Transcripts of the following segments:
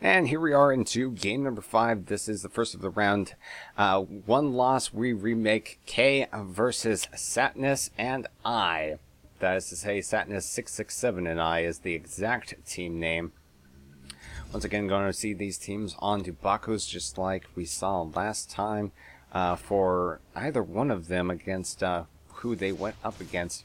And here we are into game number 5. This is the first of the round. One loss, we remake K versus Satnus and I. That is to say, Satnus667 and I is the exact team name. Once again, going to see these teams on Dubakus just like we saw last time for either one of them against who they went up against.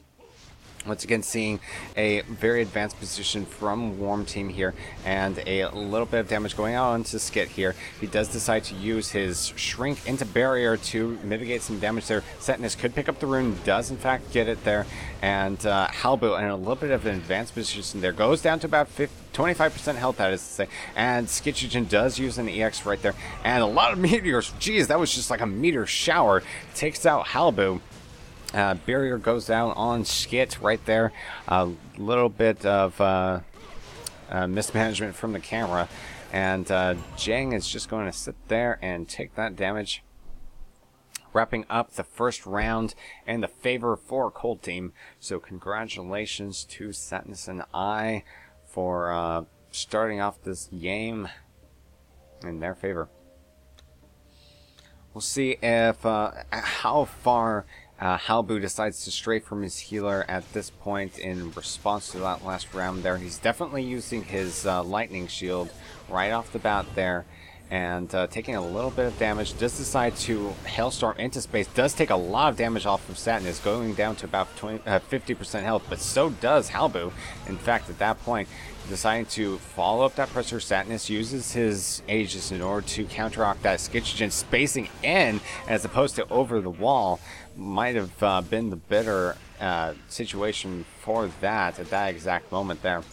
Once again, seeing a very advanced position from Warm Team here, and a little bit of damage going out onto Skit here. He does decide to use his Shrink into Barrier to mitigate some damage there. Satnus could pick up the rune, does in fact get it there, and Halbu in a little bit of an advanced position there. Goes down to about 25% health, that is to say, and Skitchigen does use an EX right there, and a lot of meteors. Geez, that was just like a meteor shower. Takes out Halbu. Barrier goes down on Skit right there. A little bit of mismanagement from the camera. And Jang is just going to sit there and take that damage. Wrapping up the first round in the favor for Cold Team. So congratulations to Satnus and I for starting off this game in their favor. We'll see if how far Halbu decides to stray from his healer at this point in response to that last round there. He's definitely using his lightning shield right off the bat there, and taking a little bit of damage. Does decide to Hailstorm into space. Does take a lot of damage off of Satnus, going down to about 50% health, but so does Halbu. In fact, at that point, deciding to follow up that pressure, Satnus uses his Aegis in order to counteract that. Skitchigen spacing in as opposed to over the wall might have been the better situation for that at that exact moment there.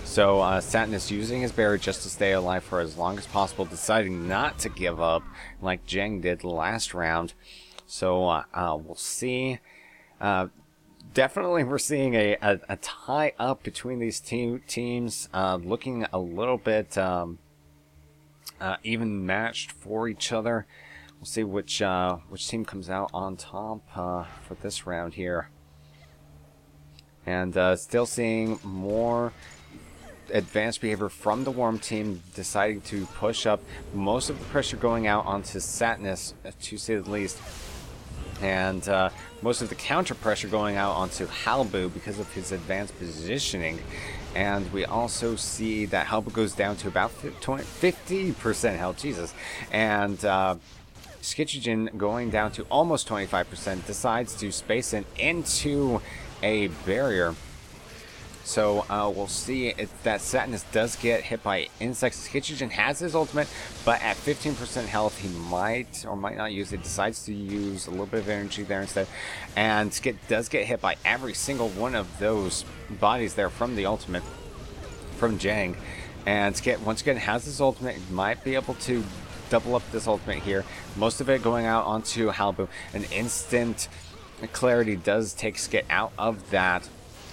So Satnus using his barrier just to stay alive for as long as possible, deciding not to give up like Jang did last round. So we'll see. Definitely we're seeing a tie up between these two teams, looking a little bit even matched for each other. We'll see which team comes out on top for this round here. And still seeing more advanced behavior from the Warm Team, deciding to push up most of the pressure going out onto Satnus, to say the least. And most of the counter pressure going out onto Halbu because of his advanced positioning. And we also see that Halbu goes down to about 50% health, Jesus. And Skitchigen going down to almost 25%, decides to space in into a barrier. So we'll see if that Satnus does get hit by insects. Skitchigen has his ultimate, but at 15% health, he might or might not use it. Decides to use a little bit of energy there instead. And Skit does get hit by every single one of those bodies there from the ultimate, from Jang. And Skit, once again, has his ultimate. He might be able to double up this ultimate here. Most of it going out onto Halbu. An instant clarity does take Skit out of that.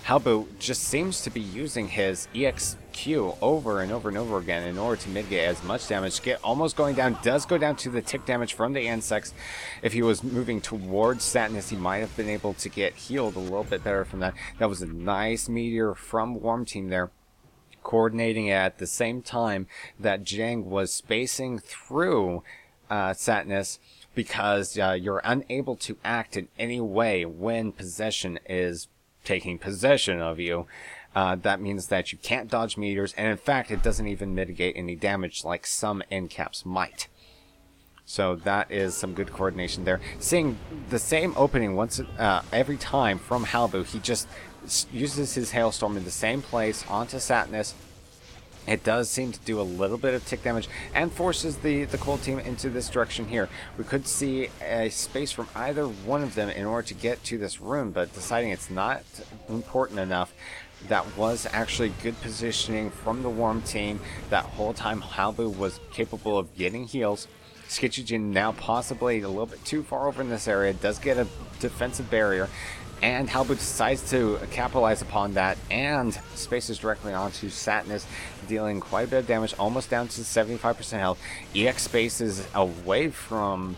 Halbu just seems to be using his EXQ over and over and over again in order to mitigate as much damage. Skit almost going down, does go down to the tick damage from the insects. If he was moving towards Satnus, he might have been able to get healed a little bit better from that. That was a nice meteor from Warm Team there, coordinating at the same time that Jang was spacing through Satnus, because you're unable to act in any way when possession is taking possession of you. That means that you can't dodge meteors, and in fact it doesn't even mitigate any damage like some end caps might. So that is some good coordination there. Seeing the same opening once every time from Halbu, he just uses his Hailstorm in the same place onto Satnus. It does seem to do a little bit of tick damage and forces the Cold Team into this direction here. We could see a space from either one of them in order to get to this rune, but deciding it's not important enough. That was actually good positioning from the Warm Team. That whole time Halbu was capable of getting heals. Skitchigen now possibly a little bit too far over in this area, does get a defensive barrier. And Halbu decides to capitalize upon that and spaces directly onto Satnus, dealing quite a bit of damage, almost down to 75% health. EX spaces away from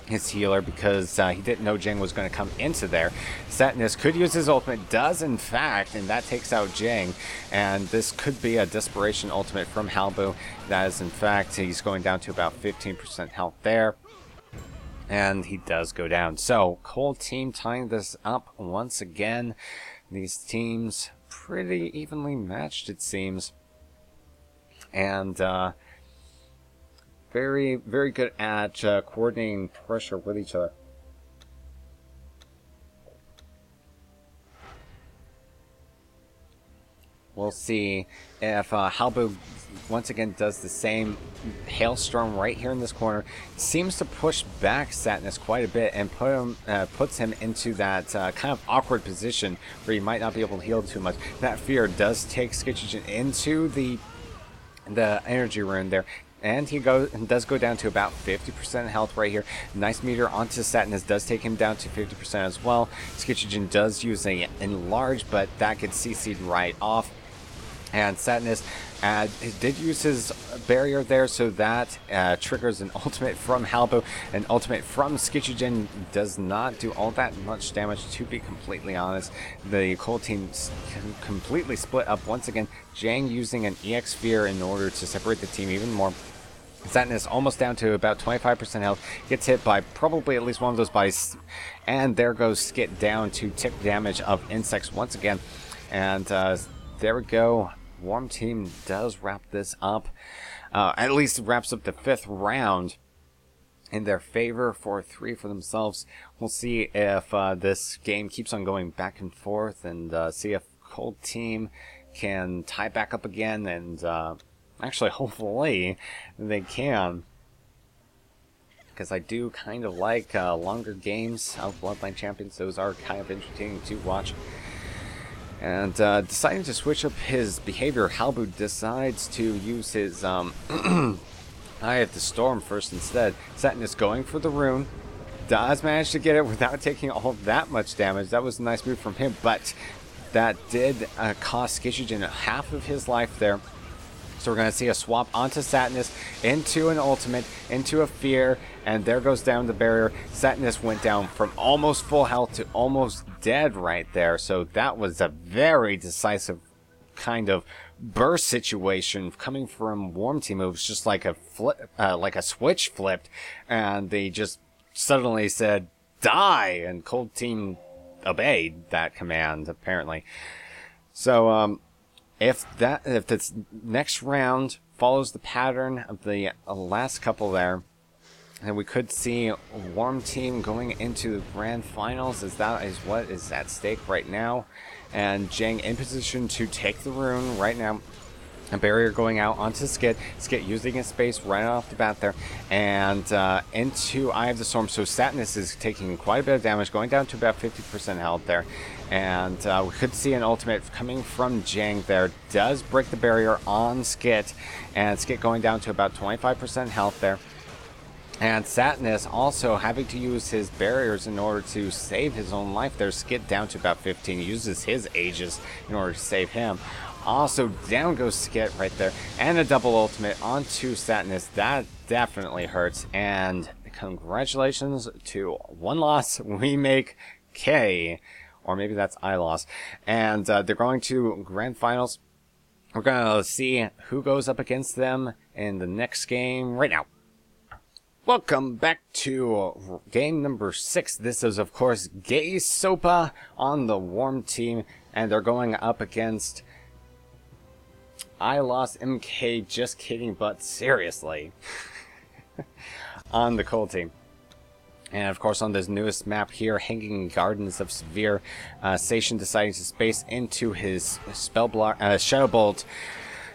his healer because he didn't know Jang was going to come into there. Satnus could use his ultimate, does in fact, and that takes out Jang. And this could be a desperation ultimate from Halbu. That is in fact, he's going down to about 15% health there. And he does go down. So, Cold Team tying this up once again. These teams pretty evenly matched, it seems. And, very, very good at coordinating pressure with each other. We'll see if Halbu once again does the same hailstorm right here in this corner. Seems to push back Satnus quite a bit and puts him into that kind of awkward position where he might not be able to heal too much. That fear does take Skitchigen into the energy rune there. And he does go down to about 50% health right here. Nice meter onto Satnus does take him down to 50% as well. Skitchigen does use a enlarge, but that gets CC'd right off. And Satnus did use his barrier there, so that triggers an ultimate from Halbu. An ultimate from Skitchigen does not do all that much damage, to be completely honest. The Cold Team completely split up once again. Jang using an EX Sphere in order to separate the team even more. Satnus almost down to about 25% health. Gets hit by probably at least one of those bodies. And there goes Skit down to tick damage of insects once again. And there we go. Warm Team does wrap this up. At least wraps up the 5th round in their favor, 4-3 for themselves. We'll see if this game keeps on going back and forth, and see if Cold Team can tie back up again, and actually hopefully they can, because I do kind of like longer games of Bloodline Champions. Those are kind of entertaining to watch. And deciding to switch up his behavior, Halbu decides to use his Eye of the Storm first instead. Satnus going for the rune. Does manage to get it without taking all that much damage. That was a nice move from him, but that did cost Skitchigen half of his life there. So we're going to see a swap onto Satnus, into an ultimate, into a fear, and there goes down the barrier. Satnus went down from almost full health to almost dead right there. So that was a very decisive kind of burst situation coming from Warm Team. It was just like a flip, like a switch flipped, and they just suddenly said, die, and Cold Team obeyed that command, apparently. So, if this next round follows the pattern of the last couple there, then we could see Warm Team going into the grand finals, as that is what is at stake right now. And Jang in position to take the rune right now. A barrier going out onto Skit. Skit using his space right off the bat there. And into Eye of the Storm. So Satnus is taking quite a bit of damage, going down to about 50% health there. And we could see an ultimate coming from Jang there. Does break the barrier on Skit. And Skit going down to about 25% health there. And Satnus also having to use his barriers in order to save his own life there. Skit down to about 15. Uses his Aegis in order to save him. Also, down goes Skit right there. And a double ultimate onto Satnus. That definitely hurts. And congratulations to one loss. We make K. Or maybe that's I loss. And they're going to grand finals. We're going to see who goes up against them in the next game right now. Welcome back to game number 6. This is, of course, Gay Sopa on the Warm Team. And they're going up against... I lost MK, just kidding, but seriously. On the Cold Team. And of course on this newest map here, Hanging Gardens of Severe, Station deciding to space into his spell block, Shadow Bolt.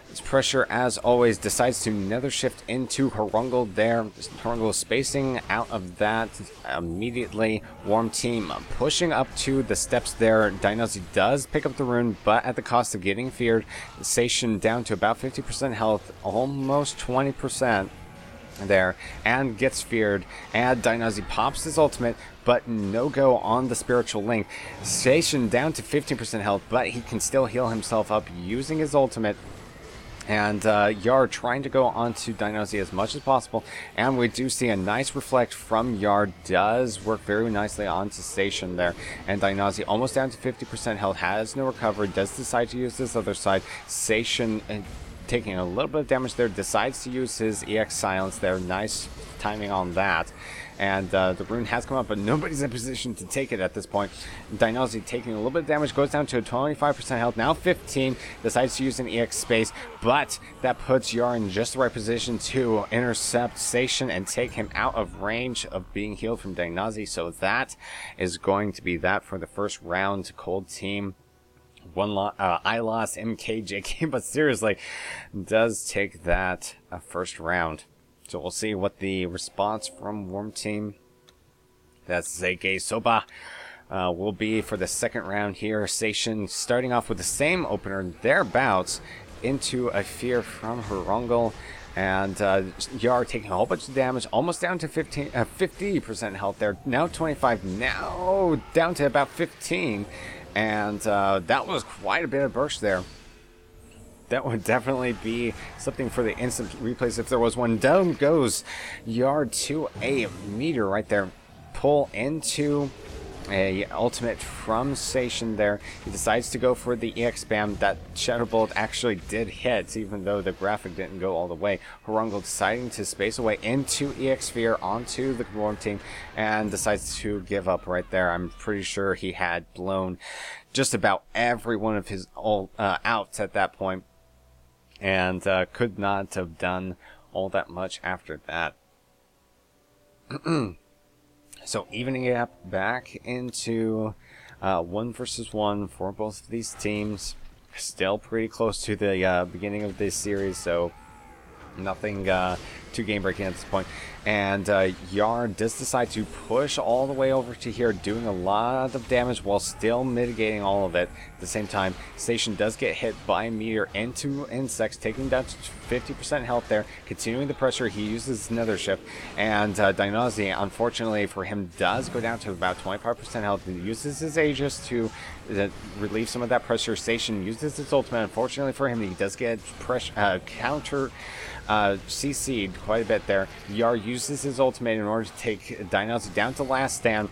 His pressure, as always, decides to Nether Shift into Horungal there. Horungal spacing out of that immediately. Warm Team pushing up to the steps there. Dinozy does pick up the rune, but at the cost of getting feared. Station down to about 50% health, almost 20% there, and gets feared. And Dinozy pops his ultimate, but no go on the spiritual link. Station down to 15% health, but he can still heal himself up using his ultimate. And Yar trying to go onto Dinozy as much as possible. And we do see a nice reflect from Yar. Does work very nicely onto Station there. And Dinozy almost down to 50% health. Has no recovery. Does decide to use this other side. Station taking a little bit of damage there. Decides to use his EX Silence there. Nice timing on that. And the rune has come up, but nobody's in position to take it at this point. Dinozy taking a little bit of damage, goes down to 25% health, now 15, decides to use an EX space, but that puts Yar in just the right position to intercept Station and take him out of range of being healed from Dinozy. So that is going to be that for the first round. Cold Team. I lost MKJK, but seriously, does take that first round. So we'll see what the response from Warm Team, that's Zeke Soba, will be for the second round here. Station starting off with the same opener, thereabouts, into a Fear from Horungal. And Yar taking a whole bunch of damage, almost down to 50% health there. Now 25, now down to about 15. And that was quite a bit of burst there. That would definitely be something for the instant replays if there was one. Down goes Yar to a meter right there. Pull into a ultimate from Station there. He decides to go for the EX spam. That Shadow Bolt actually did hit, even though the graphic didn't go all the way. Horungal deciding to space away into EX Sphere onto the Warm Team and decides to give up right there. I'm pretty sure he had blown just about every one of his outs at that point. And could not have done all that much after that. So evening it up back into 1 versus 1 for both of these teams. Still pretty close to the beginning of this series, so nothing too game breaking at this point. And Yar does decide to push all the way over to here, doing a lot of damage while still mitigating all of it. At the same time, Station does get hit by a meteor into insects, taking down to 50% health there. Continuing the pressure, he uses Nether Shift. And Dinozy, unfortunately for him, does go down to about 25% health. He uses his Aegis to relieve some of that pressure. Station uses his ultimate. Unfortunately for him, he does get counter CC'd quite a bit there. Yar uses his ultimate in order to take Dinozy down to last stand.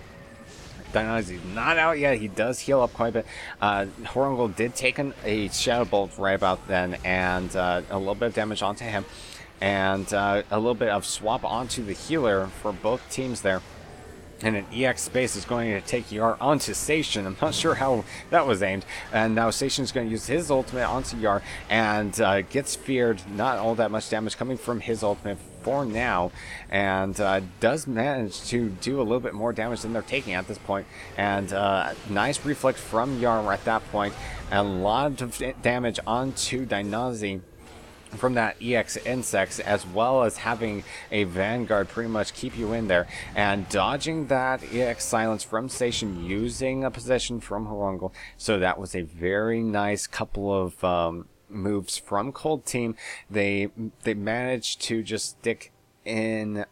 Dinozy's not out yet. He does heal up quite a bit. Horungal did take a Shadow Bolt right about then, and a little bit of damage onto him, and a little bit of swap onto the healer for both teams there. And an EX space is going to take Yar onto Station. I'm not sure how that was aimed. And now Station's going to use his ultimate onto Yar and gets feared. Not all that much damage coming from his ultimate for now. And does manage to do a little bit more damage than they're taking at this point. And nice reflect from Yar at that point. A lot of damage onto Dinozy from that EX insects, as well as having a Vanguard pretty much keep you in there, and dodging that EX silence from Station using a possession from Horungal. So that was a very nice couple of moves from Cold Team. They managed to just stick in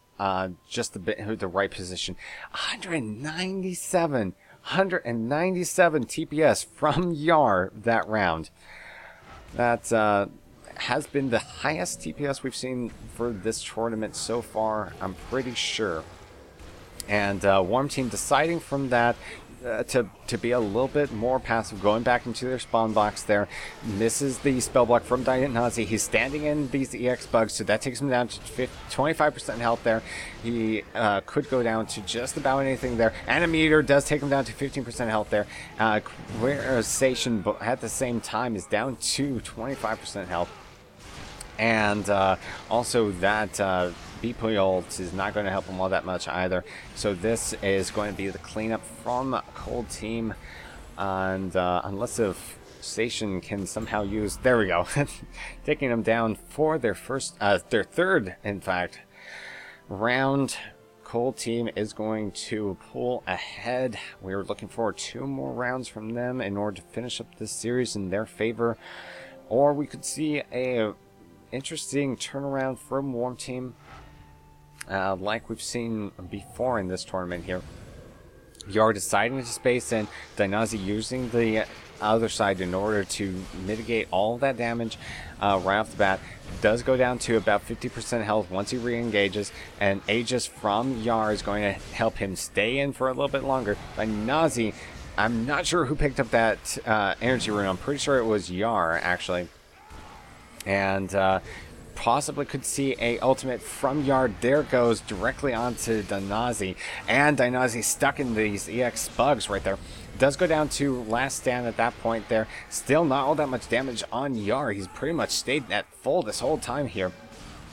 just a bit the right position. 197 TPS from Yar that round. That's has been the highest TPS we've seen for this tournament so far, I'm pretty sure. And Warm Team deciding from that to be a little bit more passive, going back into their spawn box there. Misses the spell block from Dinozy. He's standing in these EX bugs, so that takes him down to 25% health there. He could go down to just about anything there. And a meteor does take him down to 15% health there. Whereas Station at the same time is down to 25% health. And also that Beep ult is not going to help him all that much either. So this is going to be the cleanup from Cold Team. And unless if Station can somehow use... There we go. Taking them down for their their third, in fact, round. Cold Team is going to pull ahead. We are looking for 2 more rounds from them in order to finish up this series in their favor. Or we could see a interesting turnaround from Warm Team, like we've seen before in this tournament here. Yar deciding to space in, Dinozy using the other side in order to mitigate all of that damage right off the bat. Does go down to about 50% health once he re-engages, and Aegis from Yar is going to help him stay in for a little bit longer. Dynazi, I'm not sure who picked up that energy rune. I'm pretty sure it was Yar, actually. And possibly could see a ultimate from Yar. There goes directly onto Dynazi, and Dynazi stuck in these EX bugs right there. Does go down to last stand at that point there. Still not all that much damage on Yar. He's pretty much stayed at full this whole time here.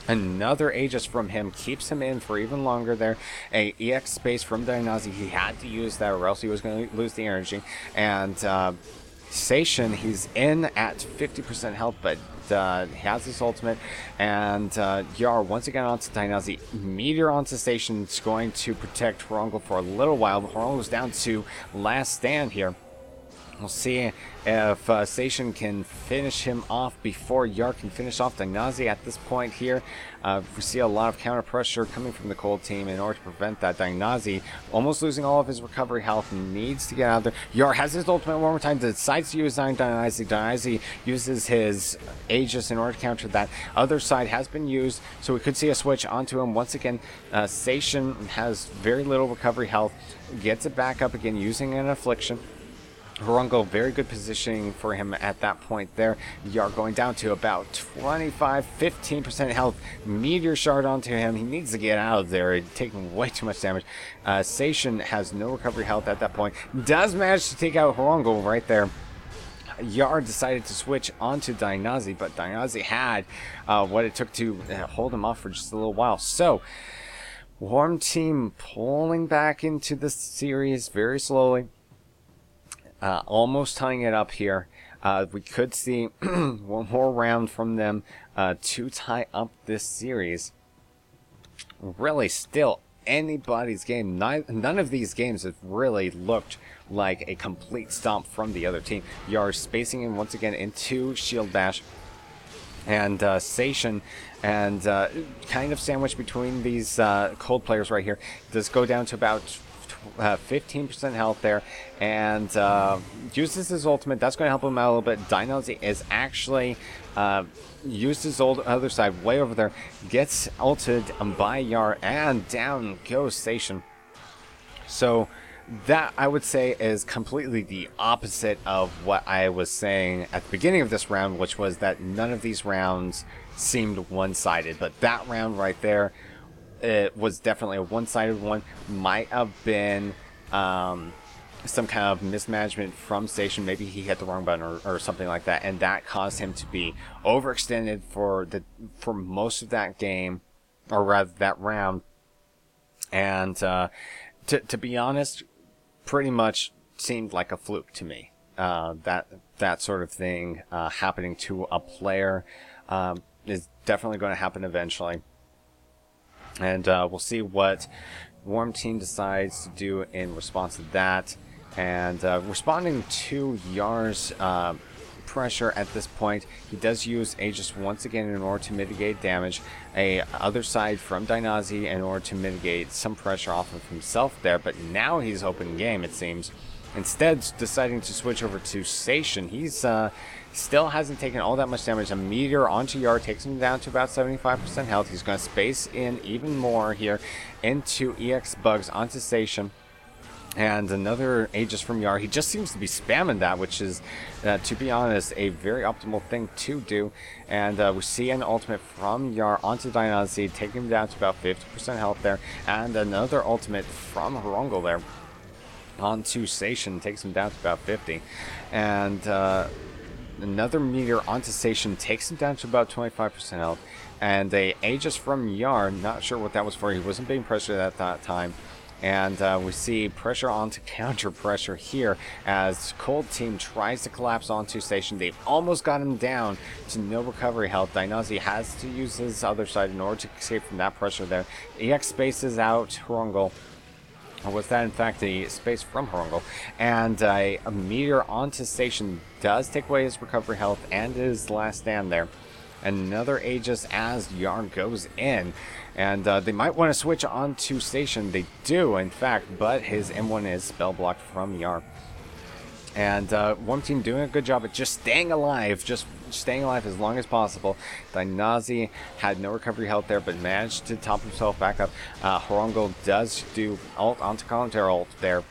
Another Aegis from him keeps him in for even longer there. A EX space from Dynazi. He had to use that or else he was going to lose the energy. And Sation, he's in at 50% health, but he has his ultimate. And Yar once again onto Dynazi. Meteor onto Station. It's going to protect Horungle for a little while. Horungle's down to last stand here. We'll see if Station can finish him off before Yar can finish off Dynazi at this point here. We see a lot of counter pressure coming from the Cold team in order to prevent that. Dynazi, almost losing all of his recovery health, needs to get out of there. Yar has his ultimate one more time, decides to use Dynazi. Dynazi uses his Aegis in order to counter that. Other side has been used, so we could see a switch onto him. Once again, Station has very little recovery health, gets it back up again using an Affliction. Horungle, very good positioning for him at that point there. Yar going down to about 15% health. Meteor shard onto him. He needs to get out of there. Taking way too much damage. Sation has no recovery health at that point. Does manage to take out Horungle right there. Yar decided to switch onto Dynazi, but Dynazi had what it took to hold him off for just a little while. So, Warm Team pulling back into the series very slowly. Almost tying it up here. We could see one more round from them to tie up this series. Really, still anybody's game. None of these games have really looked like a complete stomp from the other team. Yar spacing in once again into Shield Bash. And Sation, and kind of sandwiched between these Cold players right here. Does go down to about 15% health there, and uses his ultimate. That's going to help him out a little bit. Dynazi is actually used his other side way over there, gets ulted by Yar, and down goes Station. So that, I would say, is completely the opposite of what I was saying at the beginning of this round, which was that none of these rounds seemed one-sided. But that round right there, it was definitely a one-sided one. Might have been some kind of mismanagement from Station. Maybe he hit the wrong button or something like that, and that caused him to be overextended for most of that game, or rather that round. And to be honest, pretty much seemed like a fluke to me. That sort of thing happening to a player is definitely going to happen eventually. And we'll see what Warm Team decides to do in response to that. And responding to Yar's pressure at this point, he does use Aegis once again in order to mitigate damage. A other side from Dynazi in order to mitigate some pressure off of himself there. But now he's open game, it seems. Instead, deciding to switch over to Station. He's still hasn't taken all that much damage. A meteor onto Yar takes him down to about 75% health. He's going to space in even more here into EX bugs onto Station. And another Aegis from Yar. He just seems to be spamming that, which is, to be honest, a very optimal thing to do. And we see an ultimate from Yar onto Dynazi, taking him down to about 50% health there. And another ultimate from Horungle there onto Station, takes him down to about 50. And another meteor onto Station takes him down to about 25% health. And a Aegis from Yar, not sure what that was for. He wasn't being pressured at that time. And we see pressure onto counter pressure here as Cold Team tries to collapse onto Station. They've almost got him down to no recovery health. Dynazi has to use his other side in order to escape from that pressure there. EX spaces out Horungle. Or was that in fact the space from Horungle? And a meteor onto Station does take away his recovery health and his last stand there. Another Aegis as Yar goes in. And they might want to switch on to Station. They do, in fact, but his M1 is spell blocked from Yar. And one team doing a good job at just staying alive as long as possible. Dainazi had no recovery health there, but managed to top himself back up. Horongul does do ult onto counter ult there.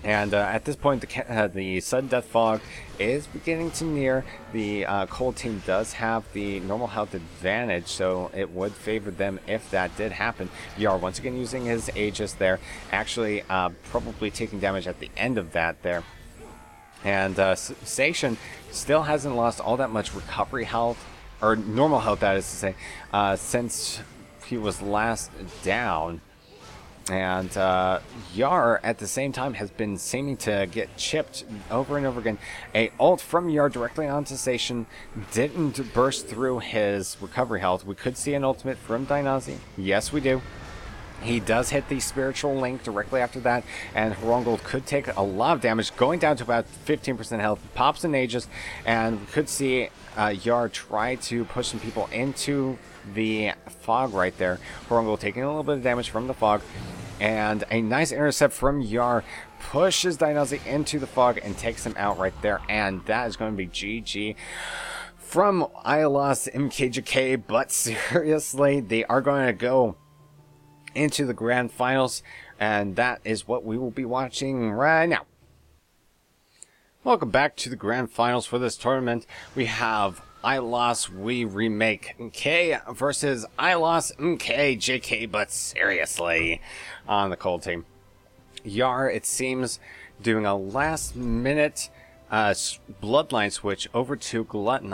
And at this point, the sudden death fog is beginning to near. The cold team does have the normal health advantage, so it would favor them if that did happen. Yar once again using his Aegis there, actually probably taking damage at the end of that there. And Seishin still hasn't lost all that much recovery health, or normal health that is to say, since he was last down. And Yar at the same time has been seeming to get chipped over and over again. A ult from Yar directly onto Seishin didn't burst through his recovery health. We could see an ultimate from Dainazi. Yes, we do. He does hit the spiritual link directly after that, and Horongul could take a lot of damage, going down to about 15% health. Pops an Aegis, and we could see Yar try to push some people into the fog right there. Horongul taking a little bit of damage from the fog, and a nice intercept from Yar pushes Dainazi into the fog and takes him out right there, and that is going to be GG from ILOS MKJK. But seriously, they are going to go into the grand finals, and that is what we will be watching right now. Welcome back to the grand finals for this tournament. We have ILOS We Remake K versus ILOS MKJK, but seriously, on the cold team. Yar, it seems, doing a last minute bloodline switch over to Glutton.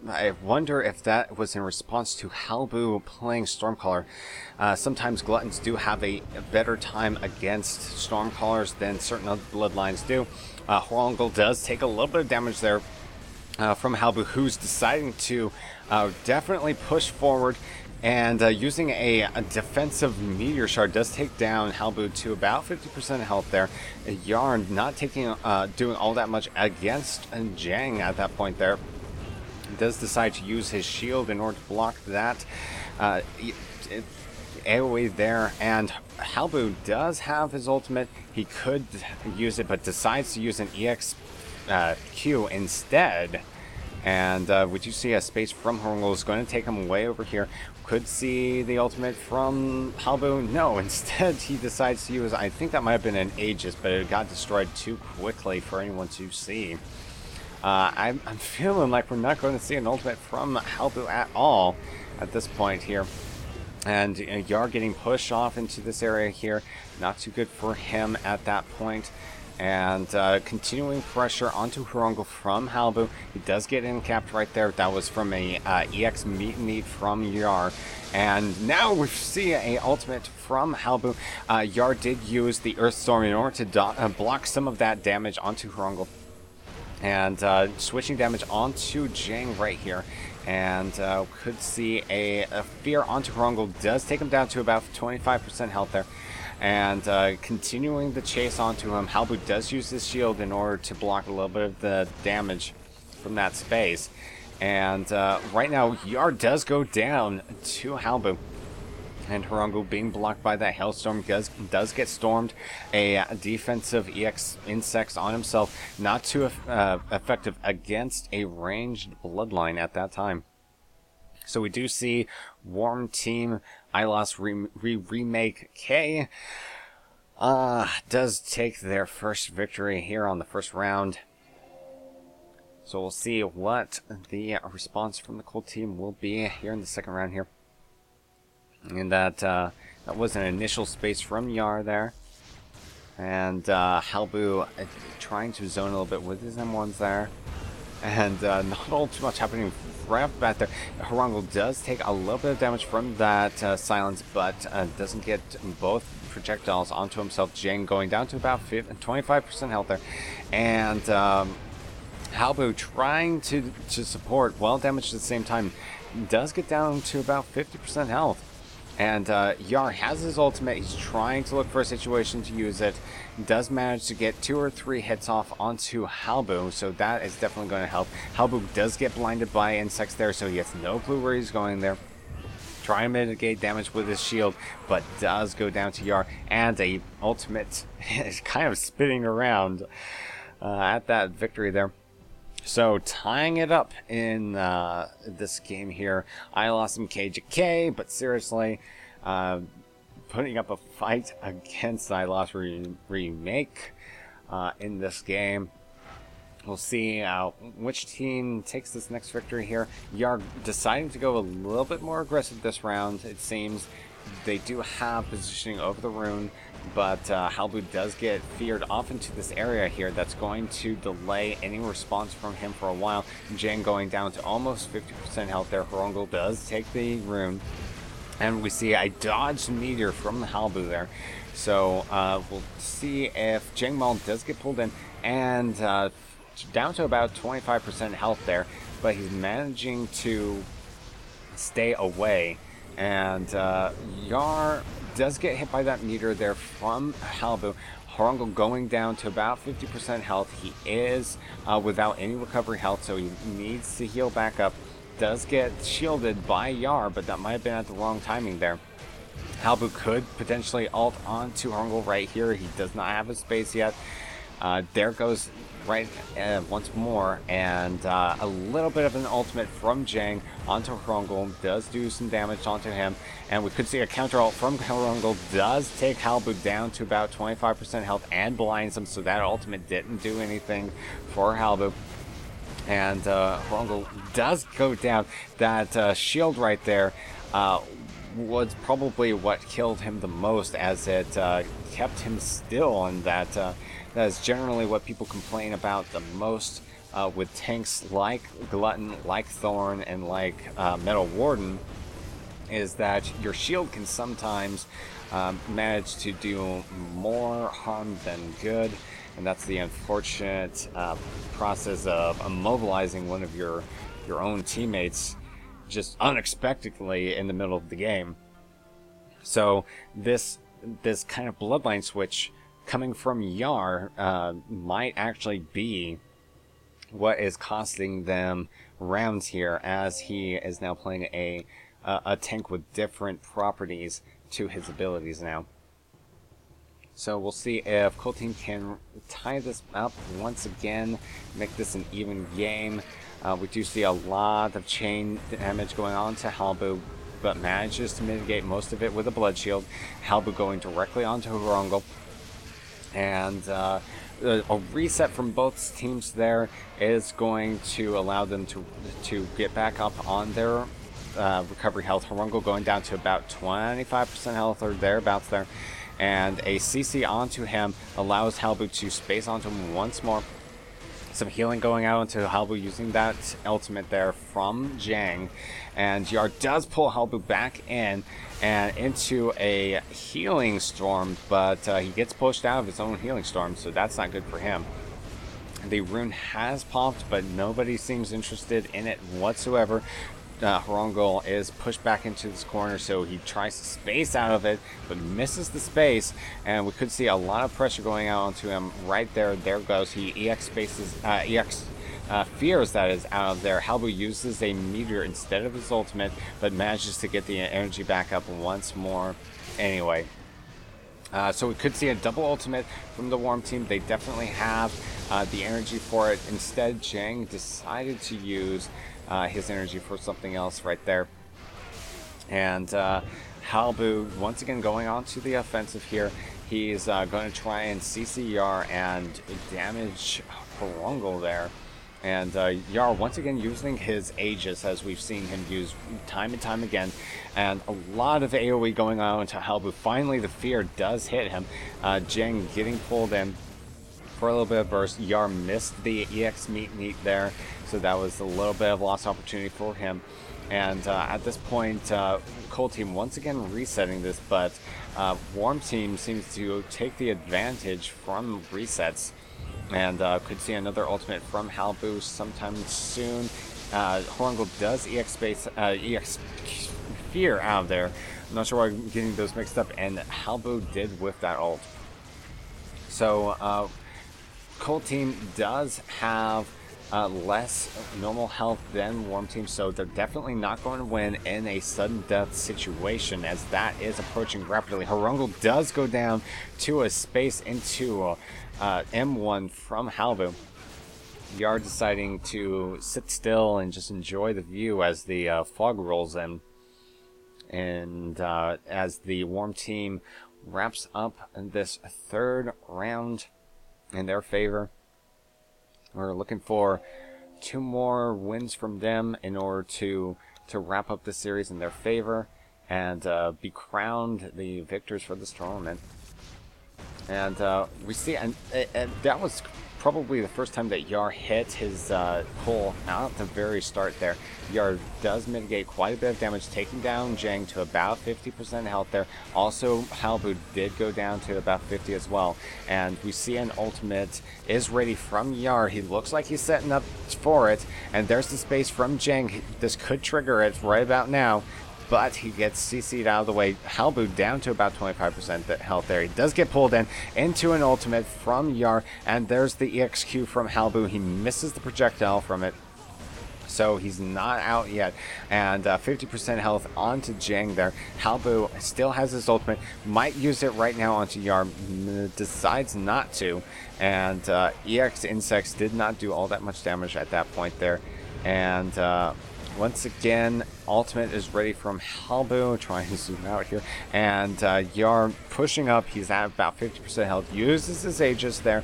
I wonder if that was in response to Halbu playing Stormcaller. Sometimes Gluttons do have a better time against Stormcallers than certain other bloodlines do. Horongul does take a little bit of damage there from Halbu, who's deciding to definitely push forward, and using a defensive meteor shard does take down Halbu to about 50% health there. Yarn not taking doing all that much against Jang at that point there. He does decide to use his shield in order to block that AoE there, and Halbu does have his ultimate. He could use it, but decides to use an EX-Q instead. And we do see a space from Horongul is going to take him way over here. Could see the ultimate from Halbu. No, instead he decides to use, I think that might have been an Aegis, but it got destroyed too quickly for anyone to see. I'm feeling like we're not going to see an ultimate from Halbu at all at this point here. And Yar getting pushed off into this area here. Not too good for him at that point. And continuing pressure onto Horongul from Halbu. He does get capped right there. That was from a EX meet and eat from Yar. And now we see a ultimate from Halbu. Yar did use the Earthstorm in order to block some of that damage onto Horongul. And switching damage onto Jang right here. And could see a fear onto Horongul. Does take him down to about 25% health there. And continuing the chase onto him, Halbu does use his shield in order to block a little bit of the damage from that space. And right now, Yar does go down to Halbu. And Horongul being blocked by that Hailstorm does get stormed. A defensive EX insects on himself, not too effective against a ranged bloodline at that time. So we do see Warm Team ILOS Remake K does take their first victory here on the first round. So we'll see what the response from the cold team will be here in the second round here. And that was an initial space from Yar there. And Halbu trying to zone a little bit with his M1s there. And not all too much happening right off the bat there. Horongul does take a little bit of damage from that silence, but doesn't get both projectiles onto himself. Jang going down to about 25% health there. And Halbu trying to support, while damaged at the same time, does get down to about 50% health. And Yar has his ultimate. He's trying to look for a situation to use it. Does manage to get 2 or 3 hits off onto Halbu, so that is definitely going to help. Halbu does get blinded by insects there, so he has no clue where he's going there. Trying to mitigate damage with his shield, but does go down to Yar. And a ultimate is kind of spinning around. at that victory there. So tying it up in this game here, I lost some KJK, but seriously, putting up a fight against I Lost Remake in this game. We'll see which team takes this next victory here. Yar deciding to go a little bit more aggressive this round, it seems. They do have positioning over the rune, but Halbu does get feared off into this area here. That's going to delay any response from him for a while. Jang going down to almost 50% health there. Horongul does take the rune. And we see a dodged meteor from the Halbu there. So we'll see if Jang Mal does get pulled in. And down to about 25% health there. But he's managing to stay away. And Yar does get hit by that meteor there from Halbu. Horongul going down to about 50% health. He is without any recovery health, so he needs to heal back up. Does get shielded by Yar, but that might have been at the wrong timing there. Halbu could potentially ult onto Horongul right here. He does not have a space yet. There goes right once more, and a little bit of an ultimate from Jang onto Horongul does do some damage onto him, and we could see a counter ult from Horongul does take Halbu down to about 25% health and blinds him, so that ultimate didn't do anything for Halbu. And Horongul does go down. That shield right there was probably what killed him the most, as it kept him still, and that is generally what people complain about the most with tanks like Glutton, like Thorn, and like Metal Warden, is that your shield can sometimes manage to do more harm than good. And that's the unfortunate process of immobilizing one of your own teammates just unexpectedly in the middle of the game. So this kind of bloodline switch coming from Yar might actually be what is costing them rounds here, as he is now playing a tank with different properties to his abilities now. So we'll see if Cold Team can tie this up once again, make this an even game. We do see a lot of chain damage going on to Halbu, but manages to mitigate most of it with a blood shield. Halbu going directly onto Horongul. And a reset from both teams there is going to allow them to get back up on their recovery health. Horongul going down to about 25% health or thereabouts there. And a CC onto him allows Halbu to space onto him once more. Some healing going out onto Halbu using that ultimate there from Jang. And Yar does pull Halbu back in and into a healing storm, but he gets pushed out of his own healing storm, so that's not good for him. The rune has popped, but nobody seems interested in it whatsoever. Horongul is pushed back into this corner, so he tries to space out of it, but misses the space, and we could see a lot of pressure going out onto him right there. There goes. He EX spaces, fears that is out of there. Halbu uses a meteor instead of his ultimate, but manages to get the energy back up once more anyway. So we could see a double ultimate from the Worm team. They definitely have the energy for it. Instead, Jang decided to use his energy for something else right there. And Halbu, once again, going on to the offensive here. He's going to try and CC Yar and damage Horongul there. And Yar, once again, using his Aegis, as we've seen him use time and time again. And a lot of AoE going on to Halbu. Finally, the fear does hit him. Jang getting pulled in for a little bit of burst. Yar missed the EX meet there, so that was a little bit of lost opportunity for him. And at this point, Cold Team once again resetting this, but Warm Team seems to take the advantage from resets. And could see another ultimate from Halbu sometime soon. Horongul does EX fear out of there. I'm not sure why I'm getting those mixed up, and Halbu did with that ult. So Cold Team does have less normal health than Warm Team, so they're definitely not going to win in a sudden death situation, as that is approaching rapidly. Horungal does go down to a space into M1 from Halbu. Yar deciding to sit still and just enjoy the view as the fog rolls in. And as the Warm Team wraps up this third round in their favor. We're looking for 2 more wins from them in order to wrap up the series in their favor and be crowned the victors for this tournament. And we see, and that was probably the first time that Yar hit his pull out at the very start there. Yar does mitigate quite a bit of damage, taking down Jang to about 50% health there. Also, Halbu did go down to about 50 as well. And we see an ultimate is ready from Yar. He looks like he's setting up for it. And there's the space from Jang. This could trigger it right about now. But he gets CC'd out of the way. Halbu down to about 25% health there. He does get pulled into an ultimate from Yar. And there's the EXQ from Halbu. He misses the projectile from it. So he's not out yet. And 50% health onto Jang there. Halbu still has his ultimate. Might use it right now onto Yar. Decides not to. And EX Insects did not do all that much damage at that point there. And once again, ultimate is ready from Halbu. Trying to zoom out here. And Yar pushing up. He's at about 50% health. Uses his Aegis there.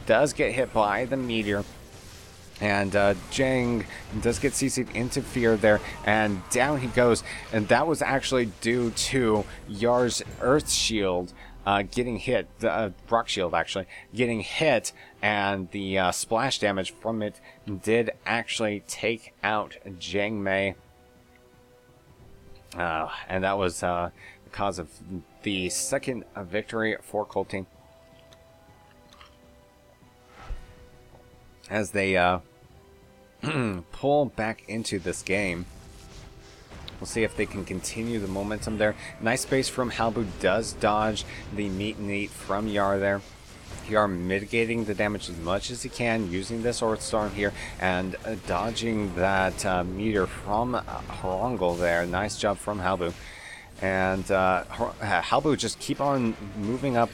Does get hit by the meteor. And Jang does get CC'd into fear there. And down he goes. And that was actually due to Yar's Earth Shield getting hit. The Rock Shield, actually. Getting hit. And the splash damage from it did actually take out Jang Mei. And that was the cause of the second victory for Cold Team. As they pull back into this game. We'll see if they can continue the momentum there. Nice space from Halbu. Does dodge the meet and eat from Yar there. Yar mitigating the damage as much as he can, using this Earth Storm here, and dodging that meteor from Horungal there. Nice job from Halbu. And Halbu just keep on moving up.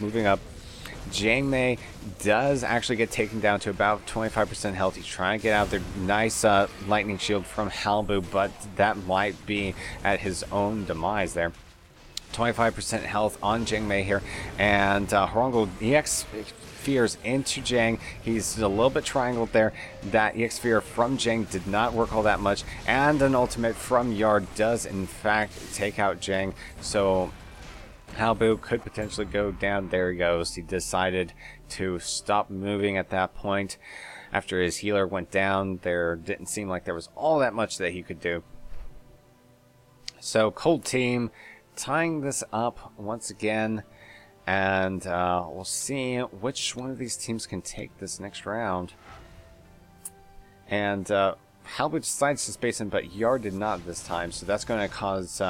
Jang Mei does actually get taken down to about 25% health. He's trying to get out there. Nice lightning shield from Halbu, but that might be at his own demise there. 25% health on Jang Mei here. And Horungal EX Fears into Jang. He's a little bit triangled there. That EX Fear from Jang did not work all that much. And an ultimate from Yar does, in fact, take out Jang. So Halbu could potentially go down. There he goes. He decided to stop moving at that point. After his healer went down, there didn't seem like there was all that much that he could do. So Cold Team tying this up once again. And we'll see which one of these teams can take this next round. And Halbu decides to space in, but Yar did not this time, so that's going to cause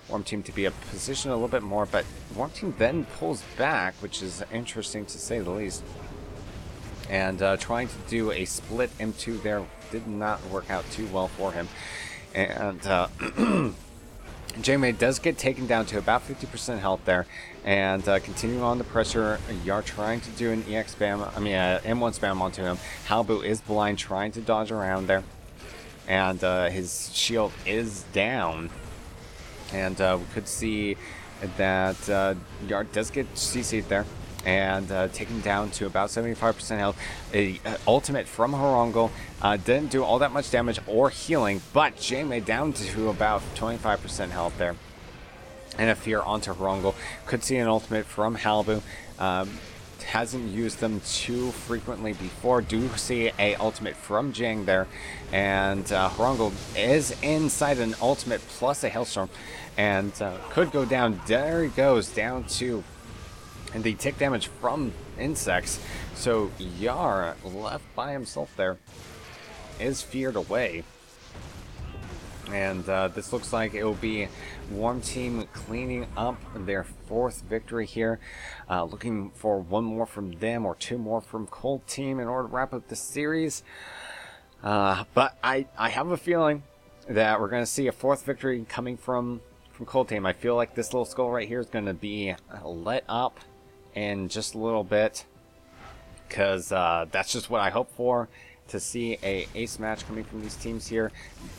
Warm Team to be up position a little bit more, but Warm Team then pulls back, which is interesting to say the least. And trying to do a split M2 there did not work out too well for him. And Jang Mei does get taken down to about 50% health there, and continuing on the pressure, Yar trying to do an EX spam, M1 spam onto him. Halbu is blind, trying to dodge around there. And his shield is down. And we could see that Yar does get CC'd there. And taken down to about 75% health. A ultimate from Horungal. Didn't do all that much damage or healing. But Jang Mei down to about 25% health there. And a fear onto Horungal. Could see an ultimate from Halbu. Hasn't used them too frequently before. Do see a ultimate from Jang there, and Horungal is inside an ultimate plus a Hailstorm, and could go down. There he goes, down to, and the tick damage from insects. So Yar, left by himself there, is feared away. And this looks like it will be Warm Team cleaning up their fourth victory here. Looking for one more from them or two more from Cold Team in order to wrap up the series. But I have a feeling that we're going to see a fourth victory coming from Cold Team. I feel like this little skull right here is going to be lit up in just a little bit, because that's just what I hope for, to see a ace match coming from these teams here.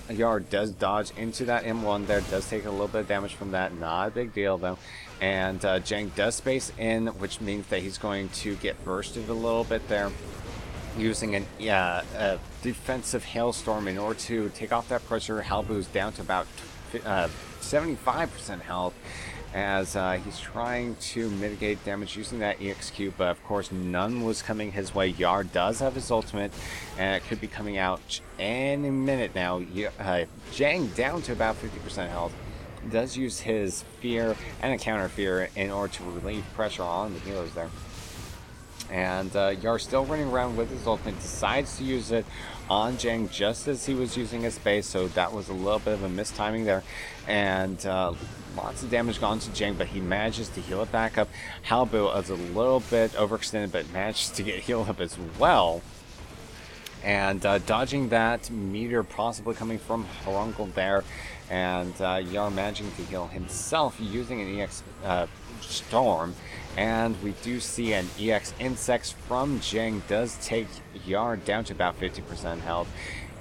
Yard does dodge into that M1 there, does take a little bit of damage from that, not a big deal though. And Jang does space in, which means that he's going to get bursted a little bit there, using a defensive hailstorm in order to take off that pressure. Halbu's down to about 75% health, as he's trying to mitigate damage using that EXQ, but of course none was coming his way. Yar does have his ultimate, and it could be coming out any minute now. Jang down to about 50% health, does use his fear and a counter fear in order to relieve pressure on the healers there. And Yar still running around with his ultimate, decides to use it on Jang just as he was using his base, so that was a little bit of a mistiming there. And lots of damage gone to Jang, but he manages to heal it back up. Halbu is a little bit overextended, but manages to get healed up as well. And dodging that meteor possibly coming from Horungal there. And Yar managing to heal himself using an EX Storm. And we do see an EX Insects from Jang does take Yar down to about 50% health.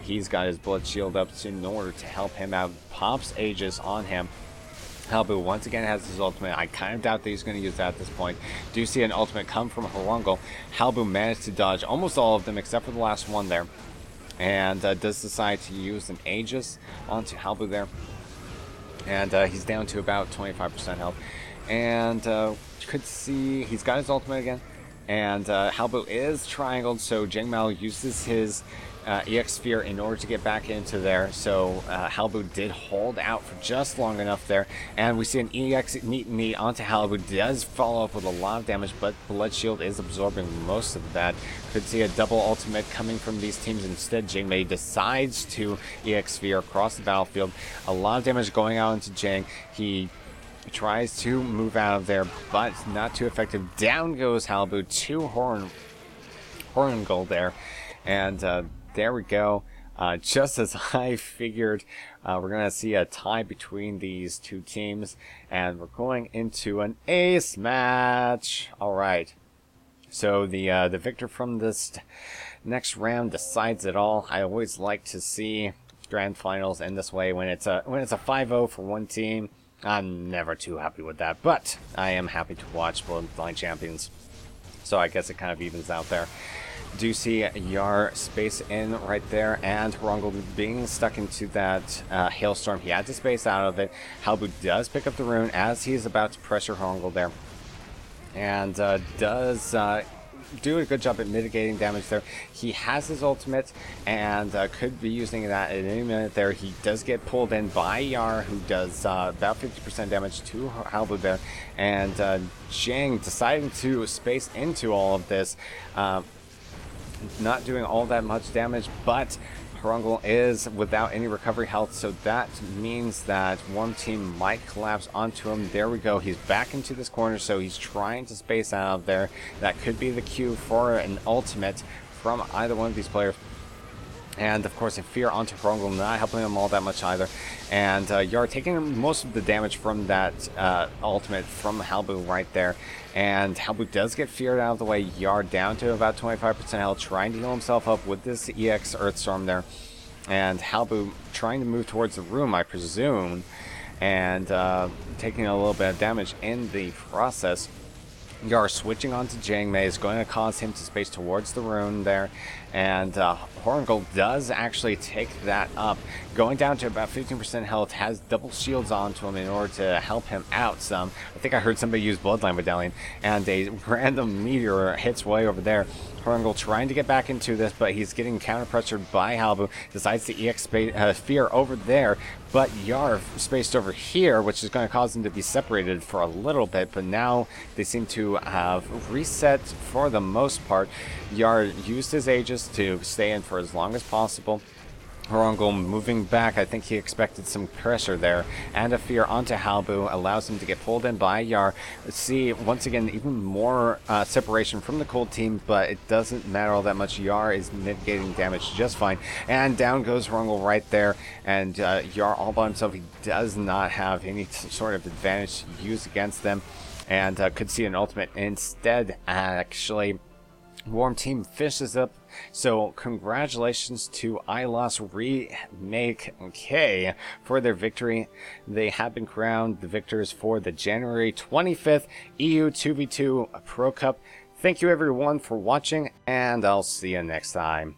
He's got his blood shield up in order to help him out. Pops Aegis on him. Halbu once again has his ultimate. I kind of doubt that he's going to use that at this point. Do see an ultimate come from Horungal. Halbu managed to dodge almost all of them except for the last one there. And does decide to use an Aegis onto Halbu there. And he's down to about 25% health. And could see he's got his ultimate again. And Halbu is triangled, so Jang Mao uses his EX Sphere in order to get back into there. So Halbu did hold out for just long enough there. And we see an EX Meet and Meet onto Halbu. Does follow up with a lot of damage, but Blood Shield is absorbing most of that. Could see a double ultimate coming from these teams. Instead, Jang Mei decides to EX Sphere across the battlefield. A lot of damage going out into Jang. He tries to move out of there, but not too effective. Down goes Halbu to Horungal there. And there we go. Just as I figured, we're going to see a tie between these two teams, and we're going into an ace match. All right. So the victor from this next round decides it all. I always like to see grand finals end this way when it's a 5-0 for one team. I'm never too happy with that, but I am happy to watch Bloodline Champions. So I guess it kind of evens out there. Do see Yar space in right there, and Horungal being stuck into that hailstorm. He had to space out of it. Halbu does pick up the rune as he's about to pressure Horungal there, and does do a good job at mitigating damage there. He has his ultimate and could be using that at any minute there. He does get pulled in by Yar, who does about 50% damage to Halbu there, and Jang deciding to space into all of this. Not doing all that much damage, but Horungal is without any recovery health, so that means that one team might collapse onto him. There we go. He's back into this corner, so he's trying to space out of there. That could be the cue for an ultimate from either one of these players. And of course, a fear onto Horungal, not helping him all that much either. And Yar taking most of the damage from that ultimate from Halbu right there. And Halbu does get feared out of the way. Yar down to about 25% health, trying to heal himself up with this EX Earthstorm there. And Halbu trying to move towards the room, I presume, and taking a little bit of damage in the process. Yar switching onto Jang Mei is going to cause him to space towards the rune there, and Horungal does actually take that up, going down to about 15% health, has double shields onto him in order to help him out some. I think I heard somebody use Bloodline Medallion, and a random meteor hits way over there. Horungal trying to get back into this, but he's getting counter-pressured by Halbu, decides to EX Fear over there, but Yar spaced over here, which is going to cause them to be separated for a little bit, but now they seem to have reset for the most part. Yar used his Aegis to stay in for as long as possible, Horongul moving back. I think he expected some pressure there. And a fear onto Halbu allows him to get pulled in by Yar. Let's see, once again, even more separation from the Cold team, but it doesn't matter all that much. Yar is mitigating damage just fine. And down goes Horongul right there. And Yar all by himself, he does not have any sort of advantage to use against them. And could see an ultimate instead, actually. Warm Team fishes up, so congratulations to iLost Remake K for their victory. They have been crowned the victors for the January 25th EU 2v2 Pro Cup. Thank you everyone for watching, and I'll see you next time.